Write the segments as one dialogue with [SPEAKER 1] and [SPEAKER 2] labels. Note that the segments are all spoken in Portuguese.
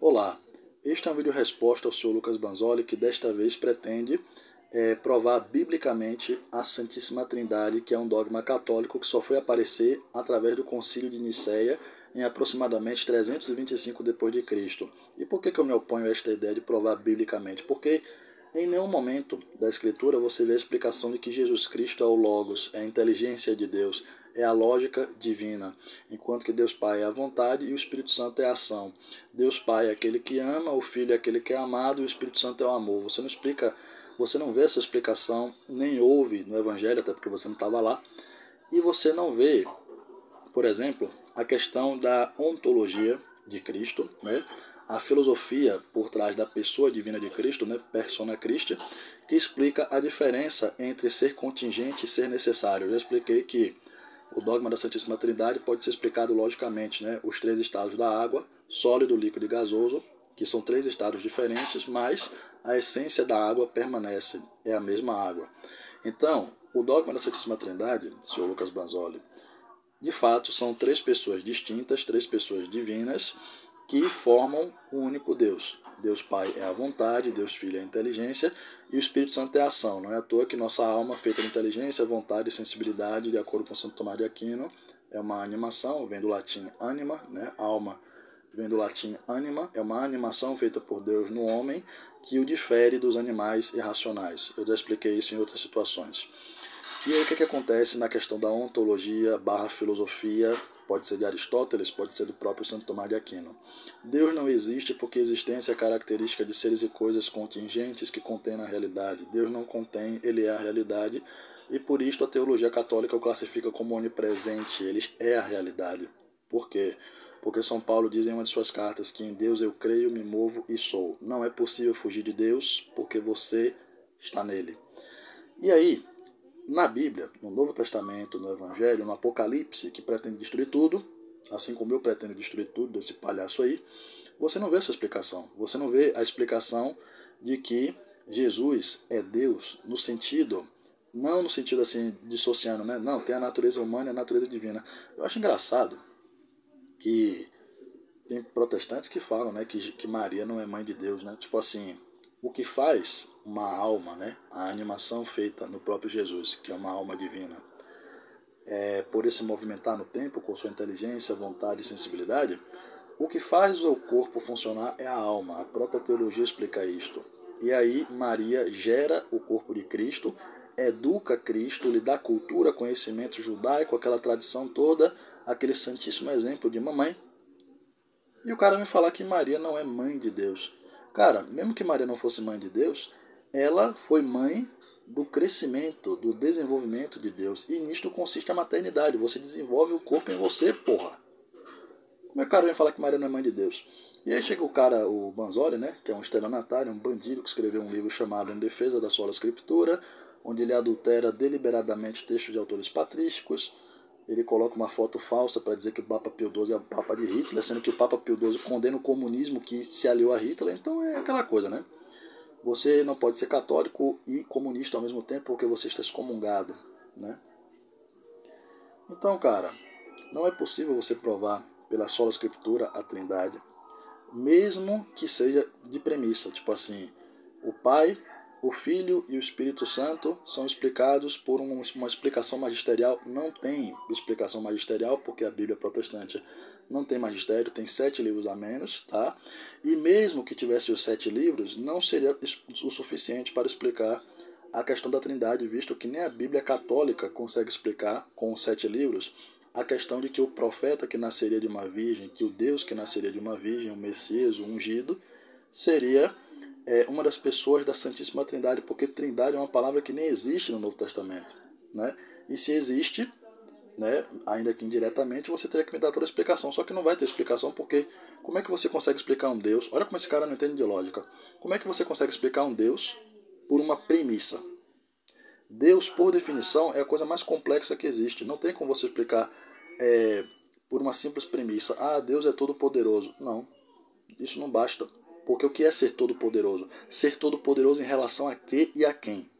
[SPEAKER 1] Olá, este é um vídeo resposta ao Sr. Lucas Banzoli, que desta vez pretende provar biblicamente a Santíssima Trindade, que é um dogma católico que só foi aparecer através do Concílio de Nicéia em aproximadamente 325 d.C. E por que eu me oponho a esta ideia de provar biblicamente? Porque em nenhum momento da Escritura você vê a explicação de que Jesus Cristo é o Logos, é a inteligência de Deus, é a lógica divina, enquanto que Deus Pai é a vontade e o Espírito Santo é a ação. Deus Pai é aquele que ama, o Filho é aquele que é amado e o Espírito Santo é o amor. Você não vê essa explicação, nem ouve no Evangelho, até porque você não estava lá, e você não vê, por exemplo, a questão da ontologia de Cristo, né? A filosofia por trás da pessoa divina de Cristo, né? Persona Christi, que explica a diferença entre ser contingente e ser necessário. Eu já expliquei que o dogma da Santíssima Trindade pode ser explicado logicamente, né? Os três estados da água, sólido, líquido e gasoso, que são três estados diferentes, mas a essência da água permanece, é a mesma água. Então, o dogma da Santíssima Trindade, Sr. Lucas Banzoli, de fato, são três pessoas distintas, três pessoas divinas, que formam um único Deus. Deus Pai é a vontade, Deus Filho é a inteligência e o Espírito Santo é a ação. Não é à toa que nossa alma, feita de inteligência, vontade e sensibilidade, de acordo com Santo Tomás de Aquino, é uma animação, vem do latim anima, né? Alma vem do latim anima, é uma animação feita por Deus no homem que o difere dos animais irracionais. Eu já expliquei isso em outras situações. E aí o que acontece na questão da ontologia / filosofia? Pode ser de Aristóteles, pode ser do próprio Santo Tomás de Aquino. Deus não existe porque a existência é característica de seres e coisas contingentes que contêm a realidade. Deus não contém, ele é a realidade, e por isto a teologia católica o classifica como onipresente, ele é a realidade. Por quê? Porque São Paulo diz em uma de suas cartas que em Deus eu creio, me movo e sou. Não é possível fugir de Deus porque você está nele. E aí, na Bíblia, no Novo Testamento, no Evangelho, no Apocalipse, que pretende destruir tudo, assim como eu pretendo destruir tudo desse palhaço aí, você não vê essa explicação. Você não vê a explicação de que Jesus é Deus no sentido, não no sentido assim, dissociando, né? Não, tem a natureza humana e a natureza divina. Eu acho engraçado que tem protestantes que falam, né, que Maria não é mãe de Deus, né? Tipo assim, o que faz uma alma, né, a animação feita no próprio Jesus, que é uma alma divina, por esse movimentar no tempo, com sua inteligência, vontade e sensibilidade, o que faz o corpo funcionar é a alma. A própria teologia explica isto. E aí Maria gera o corpo de Cristo, educa Cristo, lhe dá cultura, conhecimento judaico, aquela tradição toda, aquele santíssimo exemplo de mamãe. E o cara me falar que Maria não é mãe de Deus. Cara, mesmo que Maria não fosse mãe de Deus, ela foi mãe do crescimento, do desenvolvimento de Deus. E nisto consiste a maternidade. Você desenvolve o corpo em você, porra. Como é que o cara vem falar que Maria não é mãe de Deus? E aí chega o cara, o Banzoli, né, que é um estelionatário, um bandido que escreveu um livro chamado Em Defesa da Sola Escritura, onde ele adultera deliberadamente textos de autores patrísticos. Ele coloca uma foto falsa para dizer que o Papa Pio XII é o Papa de Hitler, sendo que o Papa Pio XII condena o comunismo que se aliou a Hitler. Então é aquela coisa, né? Você não pode ser católico e comunista ao mesmo tempo porque você está excomungado, né? Então, cara, não é possível você provar pela sola escritura a Trindade, mesmo que seja de premissa, tipo assim, o Pai, o Filho e o Espírito Santo são explicados por uma explicação magisterial. Não tem explicação magisterial, porque a Bíblia protestante não tem magistério, tem 7 livros a menos, tá? E mesmo que tivesse os 7 livros, não seria o suficiente para explicar a questão da Trindade, visto que nem a Bíblia católica consegue explicar, com os 7 livros, a questão de que o profeta que nasceria de uma virgem, que o Deus que nasceria de uma virgem, o Messias, o ungido, seria uma das pessoas da Santíssima Trindade, porque Trindade é uma palavra que nem existe no Novo Testamento, né? E se existe, né, ainda que indiretamente, você teria que me dar toda a explicação, só que não vai ter explicação, porque como é que você consegue explicar um Deus? Olha como esse cara não entende de lógica. Como é que você consegue explicar um Deus por uma premissa? Deus, por definição, é a coisa mais complexa que existe. Não tem como você explicar por uma simples premissa. Ah, Deus é todo poderoso. Não, isso não basta. Porque o que é ser todo poderoso? Ser todo poderoso em relação a quê e a quem?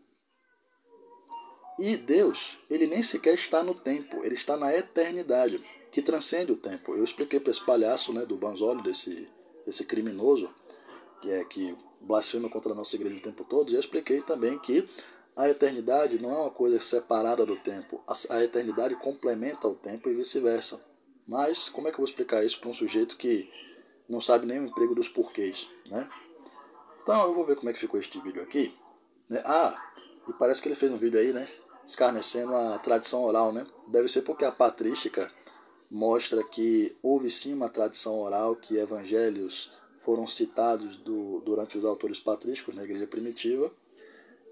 [SPEAKER 1] E Deus, ele nem sequer está no tempo, ele está na eternidade, que transcende o tempo. Eu expliquei para esse palhaço, né, do Banzoli, desse esse criminoso, que blasfema contra a nossa igreja o tempo todo, já expliquei também que a eternidade não é uma coisa separada do tempo. A eternidade complementa o tempo e vice-versa. Mas como é que eu vou explicar isso para um sujeito que não sabe nem o emprego dos porquês, né? Então eu vou ver como é que ficou este vídeo aqui, né? E parece que ele fez um vídeo aí, né, escarnecendo a tradição oral, né? Deve ser porque a patrística mostra que houve sim uma tradição oral, que evangelhos foram citados durante os autores patrísticos na igreja primitiva,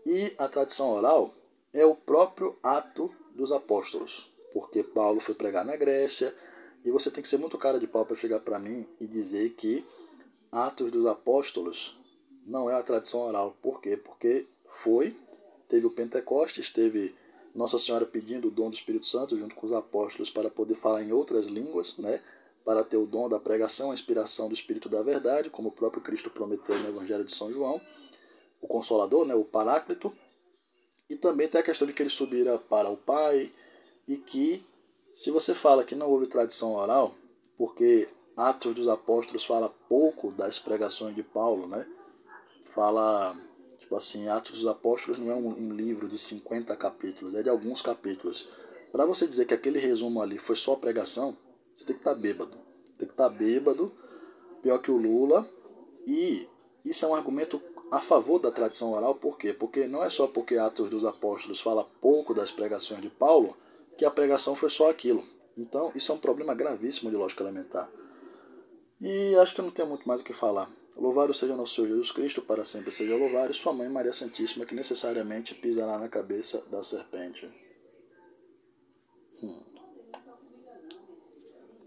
[SPEAKER 1] e a tradição oral é o próprio ato dos apóstolos, porque Paulo foi pregar na Grécia, e você tem que ser muito cara de pau para chegar para mim e dizer que Atos dos Apóstolos não é a tradição oral. Por quê? Porque teve o Pentecostes, teve Nossa Senhora pedindo o dom do Espírito Santo junto com os apóstolos para poder falar em outras línguas, né? Para ter o dom da pregação, a inspiração do Espírito da Verdade, como o próprio Cristo prometeu no Evangelho de São João, o Consolador, né? O Paráclito. E também tem a questão de que ele subira para o Pai, e que, se você fala que não houve tradição oral, porque Atos dos Apóstolos fala pouco das pregações de Paulo, né? Fala, tipo assim, Atos dos Apóstolos não é um livro de 50 capítulos, é de alguns capítulos. Para você dizer que aquele resumo ali foi só pregação, você tem que estar bêbado. Tem que estar bêbado, pior que o Lula, e isso é um argumento a favor da tradição oral. Por quê? Porque não é só porque Atos dos Apóstolos fala pouco das pregações de Paulo que a pregação foi só aquilo. Então, isso é um problema gravíssimo de lógica elementar. E acho que eu não tenho muito mais o que falar. Louvado seja nosso Senhor Jesus Cristo, para sempre seja louvado, e sua mãe Maria Santíssima, que necessariamente pisará na cabeça da serpente.